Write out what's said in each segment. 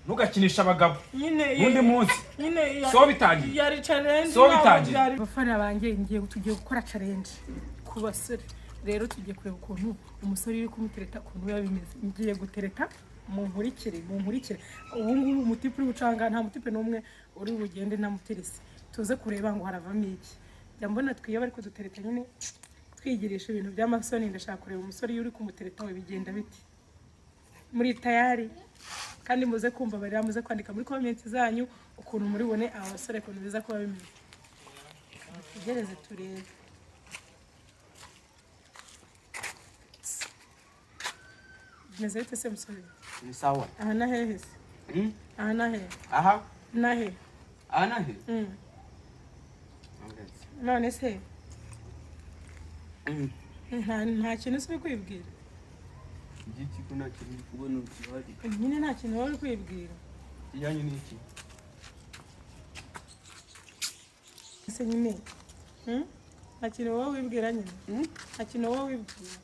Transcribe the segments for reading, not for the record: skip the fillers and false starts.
Ntugakinisha abagabo. Nyine munsi. Nyine so bitangiye. Yari challenge. So bitangiye. Abafana banjye ngiye tugiye gukora challenge ku basore. Rero tugiye kureba ukuntu umusore uri kumutereta ukuntu yabimeze. Ngiye gutereta mu nkurikire. Ubu ngubu umutipe uri gucanga nta mutipe n'umwe uri bugende na muterese. Tuze kureba ngo haravamo iki. Mbona twiye bari kudutereta nyine twigirisha ibintu by'amasoni. Ndashaka kureba umusore uri kumutereta we bigenda biti. Muri tayari kandi muze kumva bari muze kwandika muri comment zanyu ukuntu muri bone abasore ukuntu biza kuba bimeze. Tugereze turebe. Meze bite se musore? Ni sawa. Aha na hehe se? Aha na hehe? Aha. Na hehe? Aha na hehe? None se? Nta kintu se kwibwira. Igiki kuna kintu kubona ukihari. Nyine nta kintu wari kwibwira. Ijanye n'iki? Ese nyine. Nta kintu wowe wibwira nyine. Nta kintu wowe wibwira.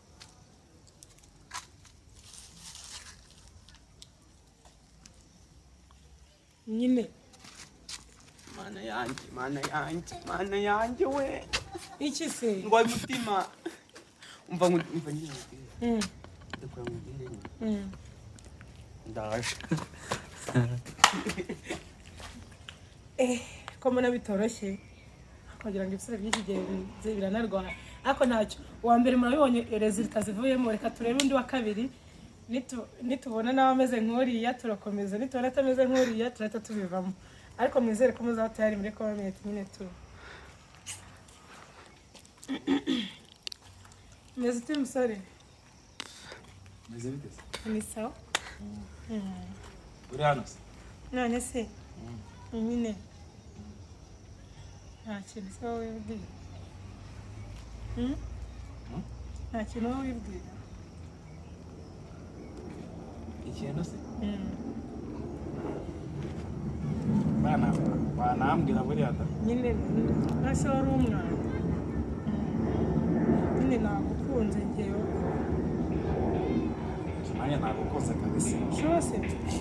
Nyine. Mana yanjye we. Iki se? Ngo mutima. Umva nyine. Ndakora ngire nyine. Ndaje. Ko mbona bitoroshye. Kugira ngo ibisore by'ikigero biranarwara. Ariko ntacyo. Uwa mbere murabibonye resultat zivuyemo, reka turebe undi wa kabiri. Nitubona nawe ameze nk'uriya turakomeza, nitubona atameze nk'uriya turahita tubivamo. Ariko mwizere ko muzaba tayari muri comment nyine tu. Meze ute musore? Meze bite se? Ni sawa? Uri hano se? None se? Nyine. Nta kintu se wowe wibwira. Nta kintu wowe wibwira. Ikintu se? Banambwira buriya da. Nyine ntase wari umwana. Nyine nagukunze ngewe. Nanjye nagukoze kabisa. Shose?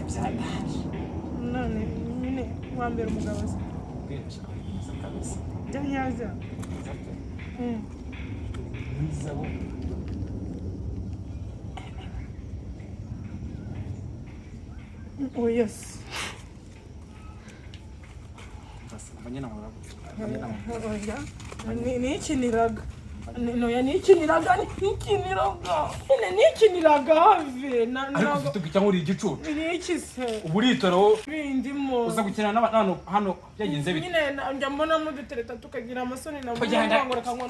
Byadaje. None nyine wambera umugabo se. Ubwenge kabisa. Byanyaza. Mwiza wo. Oh yes. Abanyana muravuga. Nikiniraga. Noya nikiniraga. Nikiniraga have. Ariko ufite gucya nk'uri igicucu. Niki se? Uburitora Bindimo. uza gukina n'abantu hano byagenze bite? Nyine njya mbona mudutereta tukagira amasoni na Kujyana. ngo reka ngo